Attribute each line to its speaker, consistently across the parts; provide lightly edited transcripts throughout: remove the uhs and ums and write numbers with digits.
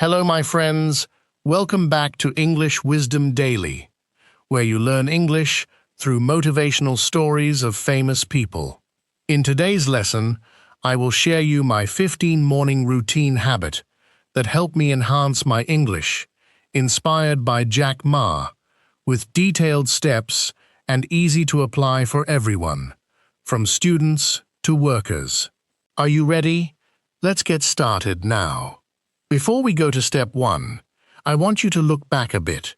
Speaker 1: Hello, my friends. Welcome back to English Wisdom Daily, where you learn English through motivational stories of famous people. In today's lesson, I will share you my 15 morning routine habit that helped me enhance my English, inspired by Jack Ma, with detailed steps and easy to apply for everyone, from students to workers. Are you ready? Let's get started now. Before we go to step 1, I want you to look back a bit.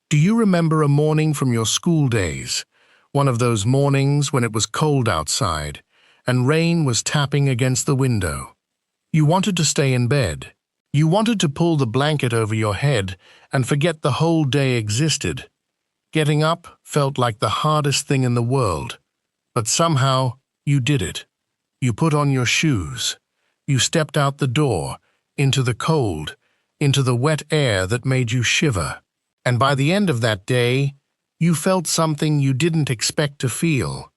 Speaker 1: Do you remember a morning from your school days? One of those mornings when it was cold outside and rain was tapping against the window. You wanted to stay in bed. You wanted to pull the blanket over your head and forget the whole day existed. Getting up felt like the hardest thing in the world, but somehow you did it. You put on your shoes. You stepped out the door, into the cold, into the wet air that made you shiver. And by the end of that day, you felt something you didn't expect to feel.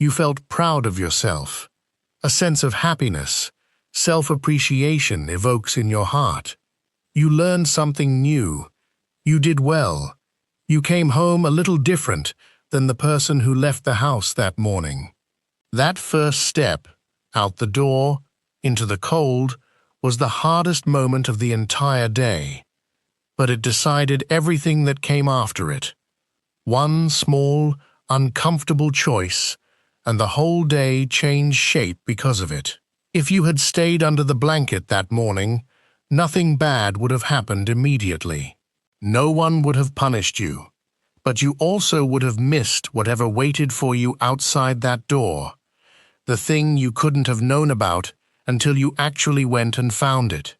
Speaker 1: You felt proud of yourself. A sense of happiness, self-appreciation evokes in your heart. You learned something new. You did well. You came home a little different than the person who left the house that morning. That first step, out the door, into the cold, was the hardest moment of the entire day, but it decided everything that came after it. One small, uncomfortable choice, and the whole day changed shape because of it. If you had stayed under the blanket that morning, nothing bad would have happened immediately. No one would have punished you, but you also would have missed whatever waited for you outside that door, the thing you couldn't have known about until you actually went and found it.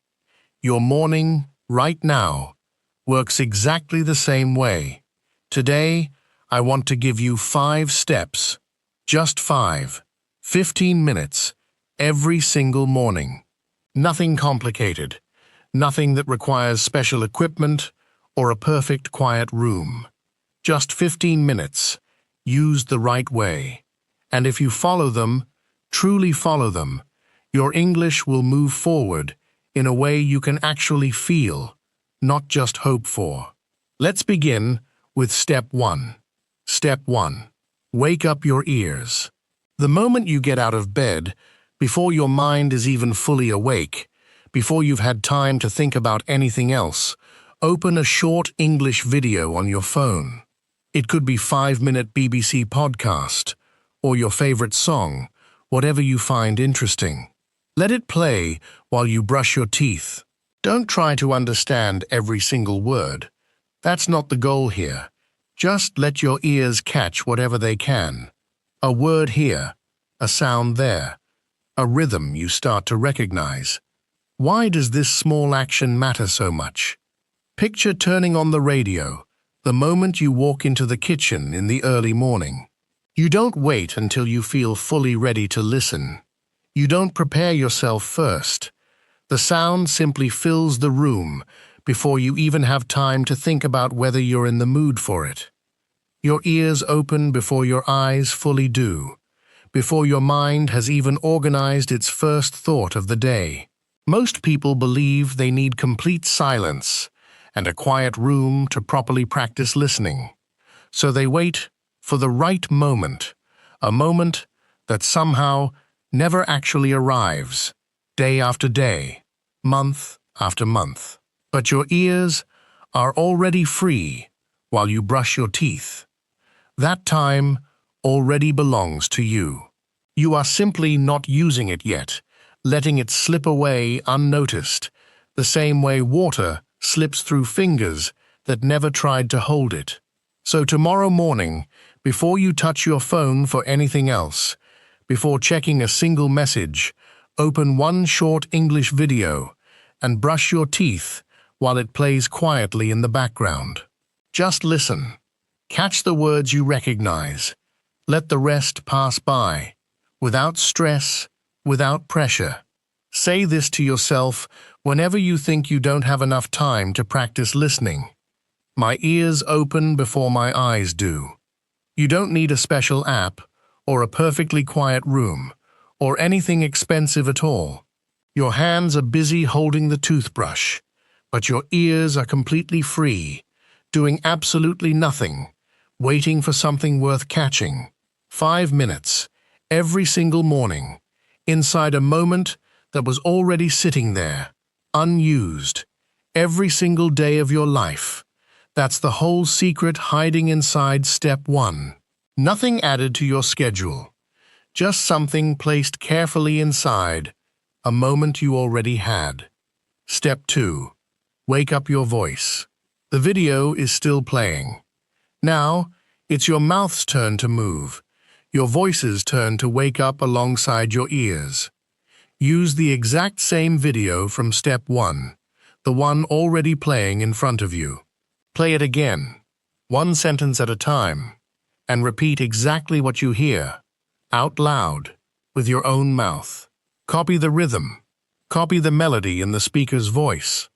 Speaker 1: Your morning, right now, works exactly the same way. Today, I want to give you 5 steps, just 5, 15 minutes, every single morning. Nothing complicated, nothing that requires special equipment or a perfect quiet room. Just 15 minutes, used the right way. And if you follow them, truly follow them, your English will move forward in a way you can actually feel, not just hope for. Let's begin with step 1. Step 1. Wake up your ears. The moment you get out of bed, before your mind is even fully awake, before you've had time to think about anything else, open a short English video on your phone. It could be 5-minute BBC podcast, or your favorite song, whatever you find interesting. Let it play while you brush your teeth. Don't try to understand every single word. That's not the goal here. Just let your ears catch whatever they can. A word here, a sound there, a rhythm you start to recognize. Why does this small action matter so much? Picture turning on the radio the moment you walk into the kitchen in the early morning. You don't wait until you feel fully ready to listen. You don't prepare yourself first. The sound simply fills the room before you even have time to think about whether you're in the mood for it. Your ears open before your eyes fully do, before your mind has even organized its first thought of the day. Most people believe they need complete silence and a quiet room to properly practice listening. So they wait for the right moment, a moment that somehow never actually arrives, day after day, month after month. But your ears are already free while you brush your teeth. That time already belongs to you. You are simply not using it yet, letting it slip away unnoticed, the same way water slips through fingers that never tried to hold it. So tomorrow morning, before you touch your phone for anything else, before checking a single message, open one short English video and brush your teeth while it plays quietly in the background. Just listen. Catch the words you recognize. Let the rest pass by, without stress, without pressure. Say this to yourself whenever you think you don't have enough time to practice listening. My ears open before my eyes do. You don't need a special app, or a perfectly quiet room, or anything expensive at all. Your hands are busy holding the toothbrush. but your ears are completely free, doing absolutely nothing, waiting for something worth catching. 5 minutes, every single morning, inside a moment that was already sitting there, unused, every single day of your life. That's the whole secret hiding inside step 1. Nothing added to your schedule, just something placed carefully inside, a moment you already had. Step 2. Wake up your voice. The video is still playing. Now, it's your mouth's turn to move, your voice's turn to wake up alongside your ears. Use the exact same video from step 1, the one already playing in front of you. Play it again, one sentence at a time, and repeat exactly what you hear, out loud, with your own mouth. Copy the rhythm, copy the melody in the speaker's voice,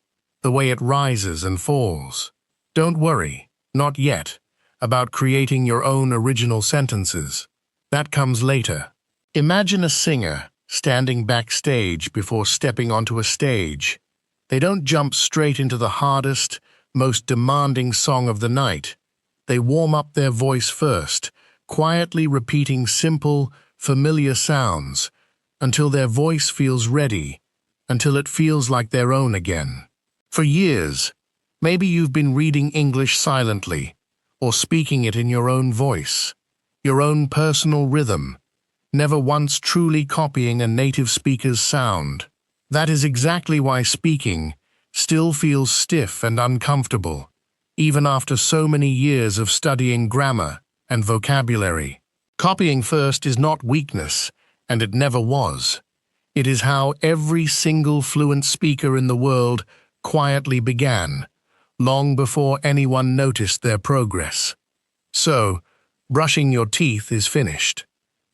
Speaker 1: the way it rises and falls. Don't worry, not yet, about creating your own original sentences. That comes later. Imagine a singer standing backstage before stepping onto a stage. They don't jump straight into the hardest, most demanding song of the night. They warm up their voice first, quietly repeating simple, familiar sounds, until their voice feels ready, until it feels like their own again. For years, maybe you've been reading English silently, or speaking it in your own voice, your own personal rhythm, never once truly copying a native speaker's sound. That is exactly why speaking still feels stiff and uncomfortable, even after so many years of studying grammar and vocabulary. Copying first is not weakness, and it never was. It is how every single fluent speaker in the world quietly began, long before anyone noticed their progress. So, brushing your teeth is finished.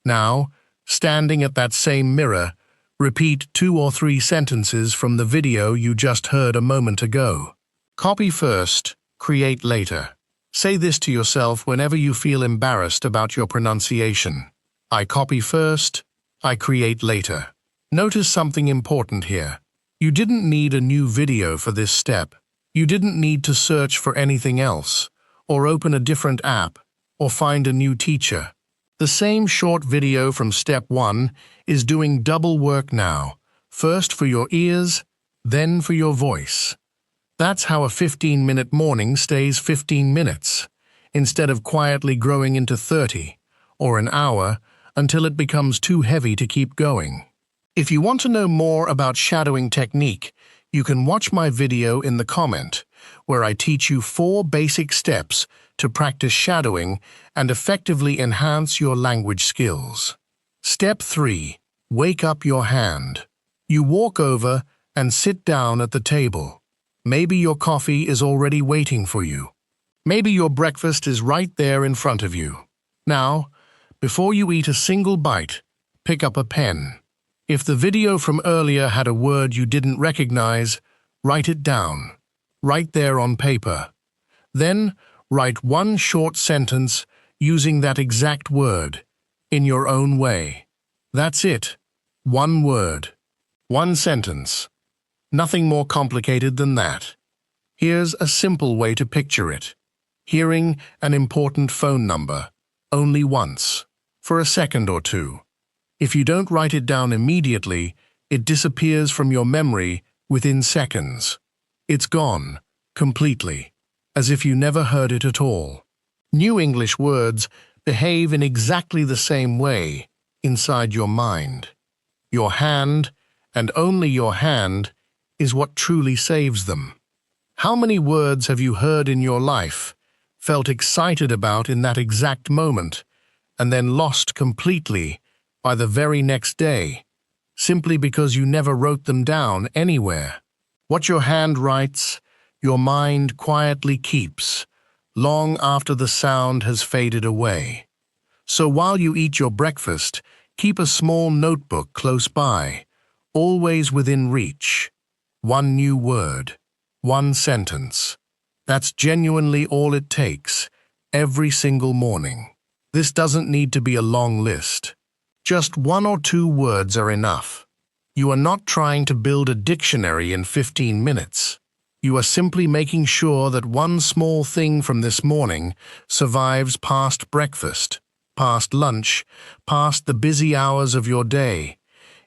Speaker 1: Now, standing at that same mirror, repeat 2 or 3 sentences from the video you just heard a moment ago. Copy first, create later. Say this to yourself whenever you feel embarrassed about your pronunciation. I copy first, I create later. Notice something important here. You didn't need a new video for this step. You didn't need to search for anything else, or open a different app, or find a new teacher. The same short video from step 1 is doing double work now, first for your ears, then for your voice. That's how a 15-minute morning stays 15 minutes, instead of quietly growing into 30, or an hour, until it becomes too heavy to keep going. If you want to know more about shadowing technique, you can watch my video in the comment, where I teach you 4 basic steps to practice shadowing and effectively enhance your language skills. Step 3. Wake up your hand. You walk over and sit down at the table. Maybe your coffee is already waiting for you. Maybe your breakfast is right there in front of you. Now, before you eat a single bite, pick up a pen. If the video from earlier had a word you didn't recognize, write it down, right there on paper. Then, write one short sentence using that exact word, in your own way. That's it. One word. One sentence. Nothing more complicated than that. Here's a simple way to picture it. Hearing an important phone number, only once, for a second or two. If you don't write it down immediately, it disappears from your memory within seconds. It's gone, completely, as if you never heard it at all. New English words behave in exactly the same way inside your mind. Your hand, and only your hand, is what truly saves them. How many words have you heard in your life, felt excited about in that exact moment, and then lost completely by the very next day, simply because you never wrote them down anywhere? What your hand writes, your mind quietly keeps, long after the sound has faded away. So while you eat your breakfast, keep a small notebook close by, always within reach. One new word, one sentence. That's genuinely all it takes, every single morning. This doesn't need to be a long list. Just 1 or 2 words are enough. You are not trying to build a dictionary in 15 minutes. You are simply making sure that one small thing from this morning survives past breakfast, past lunch, past the busy hours of your day,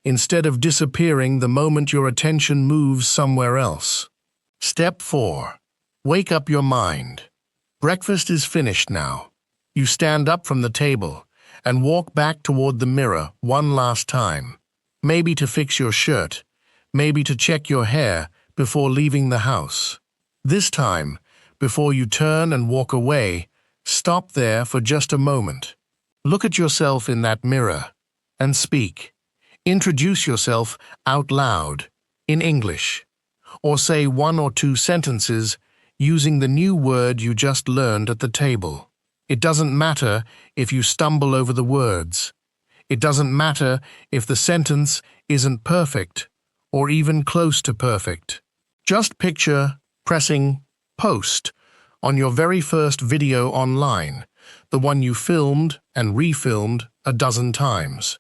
Speaker 1: instead of disappearing the moment your attention moves somewhere else. Step 4. Wake up your mind. Breakfast is finished now. You stand up from the table and walk back toward the mirror one last time, maybe to fix your shirt, maybe to check your hair before leaving the house. This time, before you turn and walk away, stop there for just a moment. Look at yourself in that mirror and speak. Introduce yourself out loud, in English, or say 1 or 2 sentences using the new word you just learned at the table. It doesn't matter if you stumble over the words. It doesn't matter if the sentence isn't perfect or even close to perfect. Just picture pressing post on your very first video online, the one you filmed and refilmed a dozen times.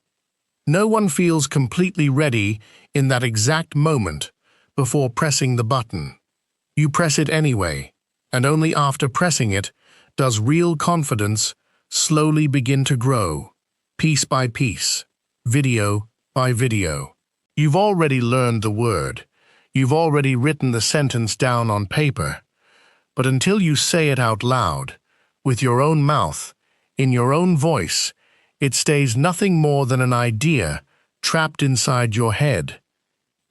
Speaker 1: No one feels completely ready in that exact moment before pressing the button. You press it anyway, and only after pressing it does real confidence slowly begin to grow, piece by piece, video by video. You've already learned the word. You've already written the sentence down on paper. But until you say it out loud, with your own mouth, in your own voice, it stays nothing more than an idea trapped inside your head.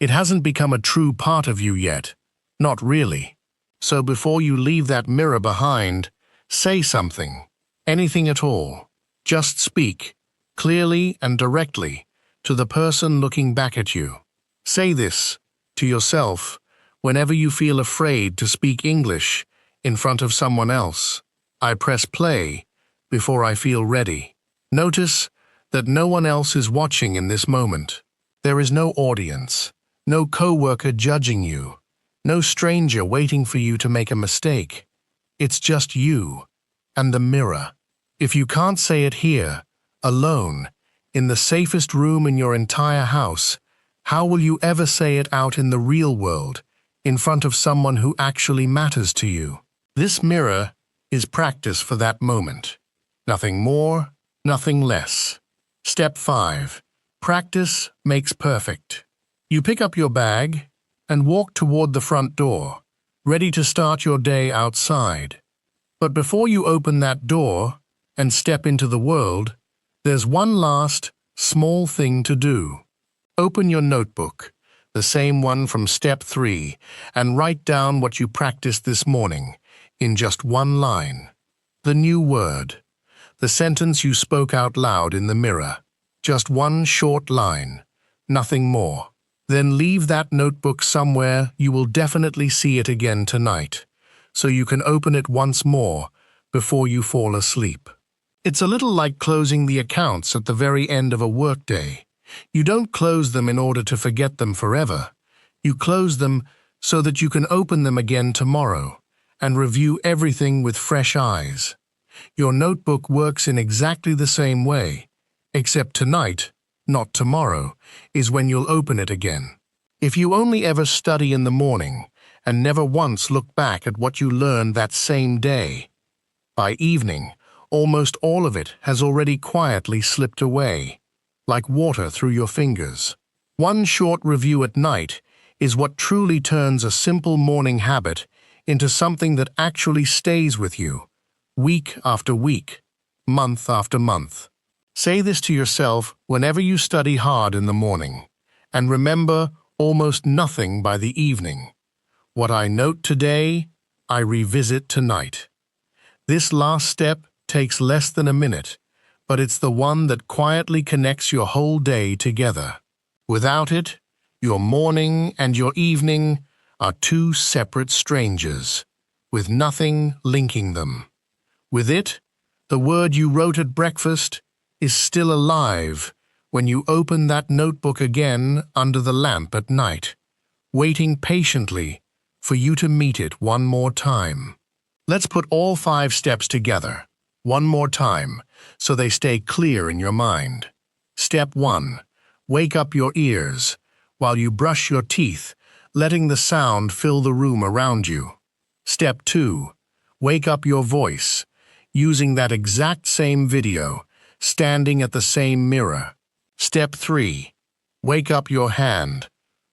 Speaker 1: It hasn't become a true part of you yet. Not really. So before you leave that mirror behind, say something. Anything at all. Just speak, clearly and directly, to the person looking back at you. Say this to yourself whenever you feel afraid to speak English in front of someone else. I press play before I feel ready. Notice that no one else is watching in this moment. There is no audience, no coworker judging you, no stranger waiting for you to make a mistake. It's just you and the mirror. If you can't say it here, alone, in the safest room in your entire house, how will you ever say it out in the real world, in front of someone who actually matters to you? This mirror is practice for that moment. Nothing more, nothing less. Step 5. Practice makes perfect. You pick up your bag and walk toward the front door, ready to start your day outside. But before you open that door and step into the world, there's one last, small thing to do. Open your notebook, the same one from step 3, and write down what you practiced this morning, in just one line. The new word. The sentence you spoke out loud in the mirror. Just one short line. Nothing more. Then leave that notebook somewhere you will definitely see it again tonight, so you can open it once more before you fall asleep. It's a little like closing the accounts at the very end of a workday. You don't close them in order to forget them forever. You close them so that you can open them again tomorrow and review everything with fresh eyes. Your notebook works in exactly the same way, except tonight, not tomorrow, is when you'll open it again. If you only ever study in the morning and never once look back at what you learned that same day, by evening, almost all of it has already quietly slipped away, like water through your fingers. One short review at night is what truly turns a simple morning habit into something that actually stays with you, week after week, month after month. Say this to yourself whenever you study hard in the morning, and remember almost nothing by the evening. What I note today, I revisit tonight. This last step takes less than a minute, but it's the one that quietly connects your whole day together. Without it, your morning and your evening are two separate strangers, with nothing linking them. With it, the word you wrote at breakfast is still alive when you open that notebook again under the lamp at night, waiting patiently for you to meet it one more time. Let's put all 5 steps together, one more time, so they stay clear in your mind. Step 1. Wake up your ears. While you brush your teeth, letting the sound fill the room around you. Step 2. Wake up your voice, using that exact same video, standing at the same mirror. Step 3. Wake up your hand,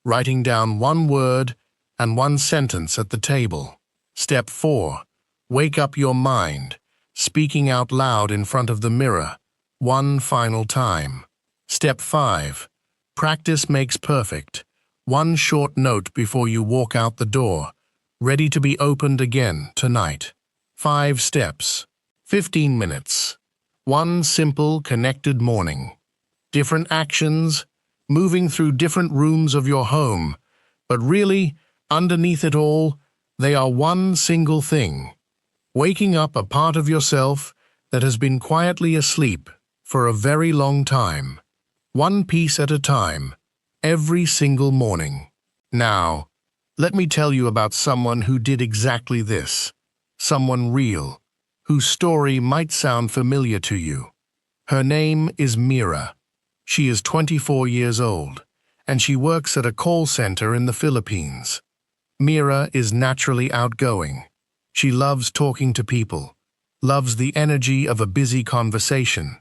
Speaker 1: writing down one word and one sentence at the table. Step 4. Wake up your mind, speaking out loud in front of the mirror, one final time. Step 5. Practice makes perfect. One short note before you walk out the door, ready to be opened again tonight. 5 steps. 15 minutes. One simple, connected morning. Different actions, moving through different rooms of your home, but really, underneath it all, they are one single thing. Waking up a part of yourself that has been quietly asleep for a very long time. One piece at a time, every single morning. Now, let me tell you about someone who did exactly this. Someone real, whose story might sound familiar to you. Her name is Mira. She is 24 years old, and she works at a call center in the Philippines. Mira is naturally outgoing. She loves talking to people, loves the energy of a busy conversation.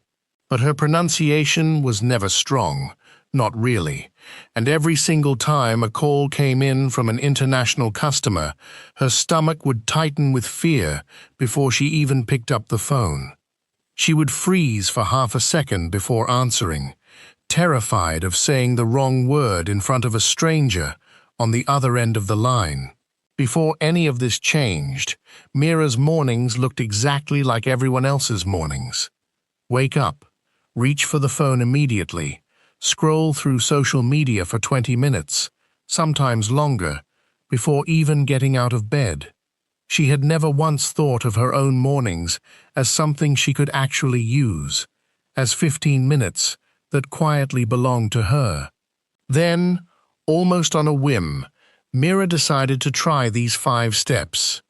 Speaker 1: But her pronunciation was never strong, not really, and every single time a call came in from an international customer, her stomach would tighten with fear before she even picked up the phone. She would freeze for half a second before answering, terrified of saying the wrong word in front of a stranger on the other end of the line. Before any of this changed, Mira's mornings looked exactly like everyone else's mornings. Wake up, reach for the phone immediately, scroll through social media for 20 minutes, sometimes longer, before even getting out of bed. She had never once thought of her own mornings as something she could actually use, as 15 minutes that quietly belonged to her. Then, almost on a whim, Mira decided to try these 5 steps.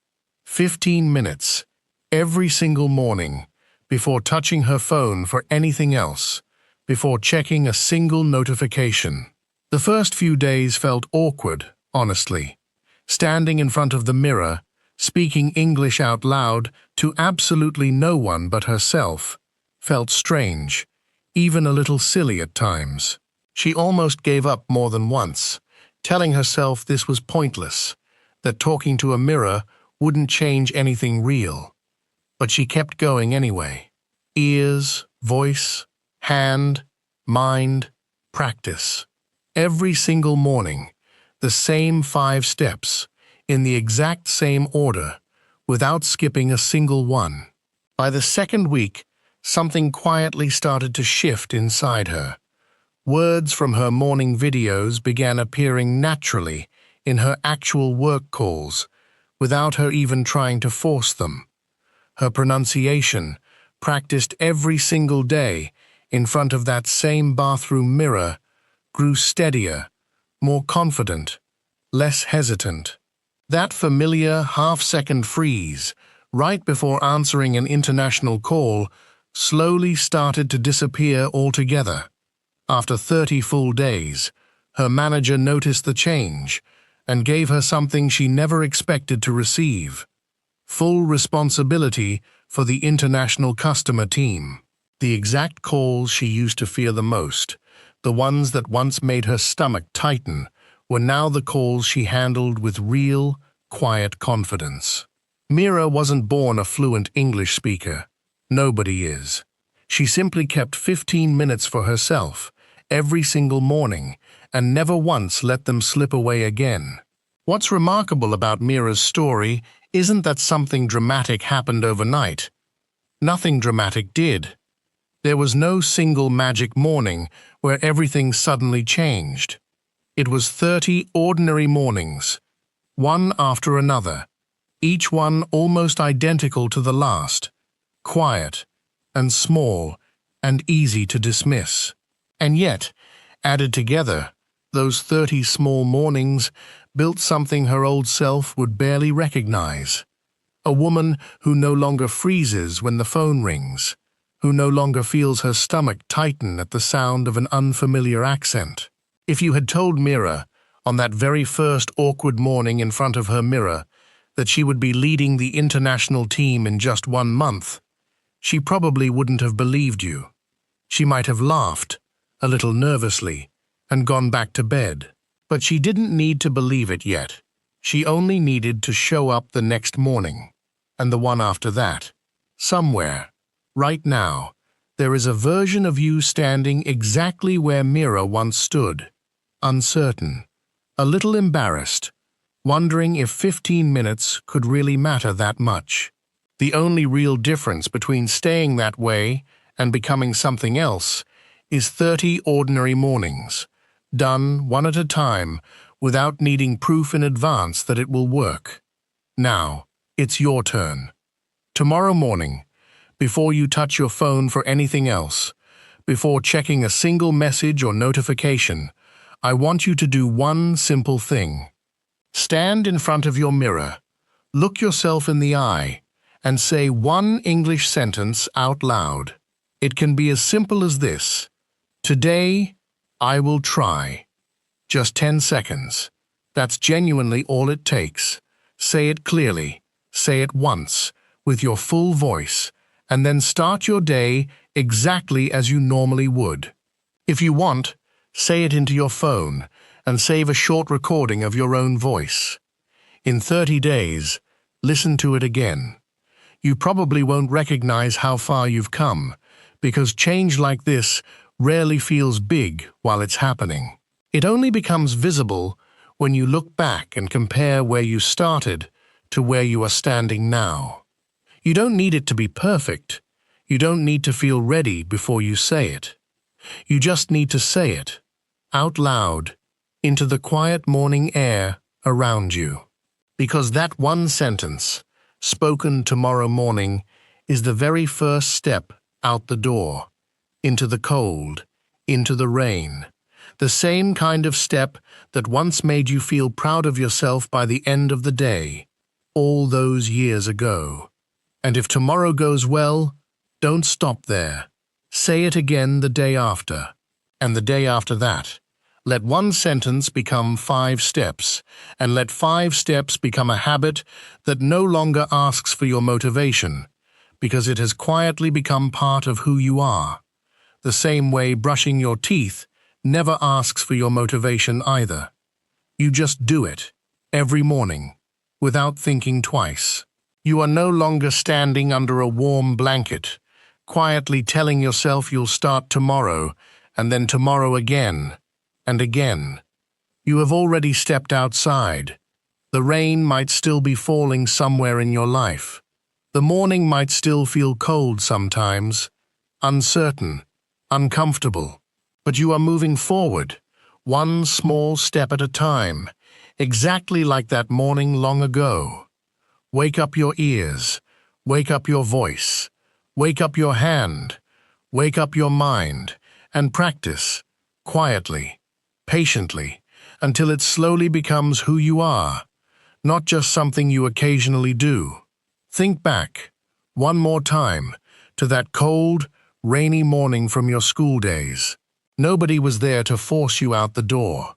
Speaker 1: 15 minutes, every single morning, before touching her phone for anything else, before checking a single notification. The first few days felt awkward, honestly. Standing in front of the mirror, speaking English out loud to absolutely no one but herself, felt strange, even a little silly at times. She almost gave up more than once, telling herself this was pointless, that talking to a mirror wouldn't change anything real. But she kept going anyway. Ears, voice, hand, mind, practice. Every single morning, the same 5 steps, in the exact same order, without skipping a single one. By the second week, something quietly started to shift inside her. Words from her morning videos began appearing naturally in her actual work calls, without her even trying to force them. Her pronunciation, practiced every single day in front of that same bathroom mirror, grew steadier, more confident, less hesitant. That familiar half-second freeze, right before answering an international call, slowly started to disappear altogether. After 30 full days, her manager noticed the change and gave her something she never expected to receive: full responsibility for the international customer team. The exact calls she used to fear the most, the ones that once made her stomach tighten, were now the calls she handled with real, quiet confidence. Mira wasn't born a fluent English speaker. Nobody is. She simply kept 15 minutes for herself, every single morning, and never once let them slip away again. What's remarkable about Mira's story isn't that something dramatic happened overnight. Nothing dramatic did. There was no single magic morning where everything suddenly changed. It was 30 ordinary mornings, one after another, each one almost identical to the last, quiet and small and easy to dismiss. And yet, added together, those 30 small mornings built something her old self would barely recognize. A woman who no longer freezes when the phone rings, who no longer feels her stomach tighten at the sound of an unfamiliar accent. If you had told Mira, on that very first awkward morning in front of her mirror, that she would be leading the international team in just 1 month, she probably wouldn't have believed you. She might have laughed, a little nervously, and gone back to bed. But she didn't need to believe it yet. She only needed to show up the next morning, and the one after that. Somewhere, right now, there is a version of you standing exactly where Mira once stood, uncertain, a little embarrassed, wondering if 15 minutes could really matter that much. The only real difference between staying that way and becoming something else is 30 ordinary mornings, done one at a time without needing proof in advance that it will work. Now, it's your turn. Tomorrow morning, before you touch your phone for anything else, before checking a single message or notification, I want you to do one simple thing. Stand in front of your mirror, look yourself in the eye, and say one English sentence out loud. It can be as simple as this: "Today, I will try." Just 10 seconds. That's genuinely all it takes. Say it clearly, say it once, with your full voice, and then start your day exactly as you normally would. If you want, say it into your phone and save a short recording of your own voice. In 30 days, listen to it again. You probably won't recognize how far you've come, because change like this rarely feels big while it's happening. It only becomes visible when you look back and compare where you started to where you are standing now. You don't need it to be perfect. You don't need to feel ready before you say it. You just need to say it, out loud, into the quiet morning air around you. Because that one sentence, spoken tomorrow morning, is the very first step out the door, into the cold, into the rain. The same kind of step that once made you feel proud of yourself by the end of the day, all those years ago. And if tomorrow goes well, don't stop there. Say it again the day after, and the day after that. Let one sentence become 5 steps, and let 5 steps become a habit that no longer asks for your motivation, because it has quietly become part of who you are. The same way brushing your teeth never asks for your motivation either. You just do it, every morning, without thinking twice. You are no longer standing under a warm blanket, quietly telling yourself you'll start tomorrow, and then tomorrow again, and again. You have already stepped outside. The rain might still be falling somewhere in your life. The morning might still feel cold sometimes, uncertain, uncomfortable. But you are moving forward, one small step at a time, exactly like that morning long ago. Wake up your ears, wake up your voice, wake up your hand, wake up your mind, and practice, quietly, patiently, until it slowly becomes who you are, not just something you occasionally do. Think back, one more time, to that cold, rainy morning from your school days. Nobody was there to force you out the door.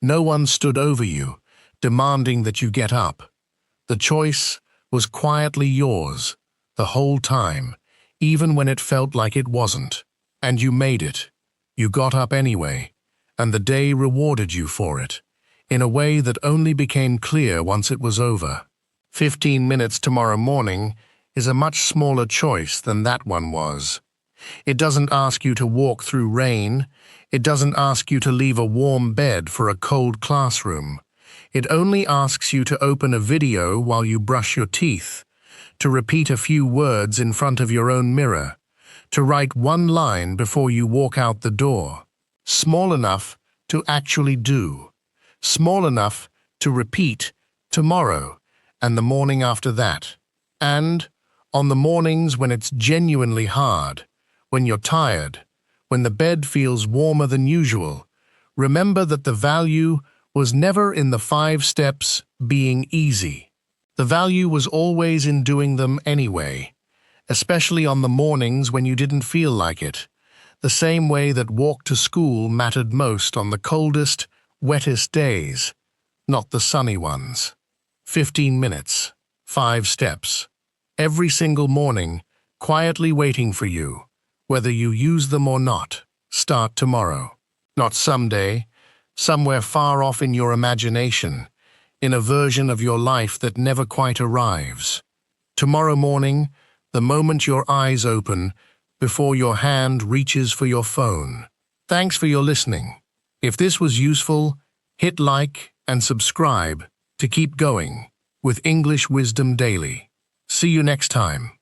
Speaker 1: No one stood over you, demanding that you get up. The choice was quietly yours, the whole time, even when it felt like it wasn't. And you made it. You got up anyway, and the day rewarded you for it, in a way that only became clear once it was over. 15 minutes tomorrow morning is a much smaller choice than that one was. It doesn't ask you to walk through rain. It doesn't ask you to leave a warm bed for a cold classroom. It only asks you to open a video while you brush your teeth, to repeat a few words in front of your own mirror, to write one line before you walk out the door. Small enough to actually do. Small enough to repeat tomorrow and the morning after that. And on the mornings when it's genuinely hard, when you're tired, when the bed feels warmer than usual, remember that the value was never in the 5 steps being easy. The value was always in doing them anyway, especially on the mornings when you didn't feel like it, the same way that walk to school mattered most on the coldest, wettest days, not the sunny ones. 15 minutes, 5 steps. Every single morning, quietly waiting for you, whether you use them or not. Start tomorrow. Not someday, somewhere far off in your imagination, in a version of your life that never quite arrives. Tomorrow morning, the moment your eyes open, before your hand reaches for your phone. Thanks for your listening. If this was useful, hit like and subscribe to keep going with English Wisdom Daily. See you next time.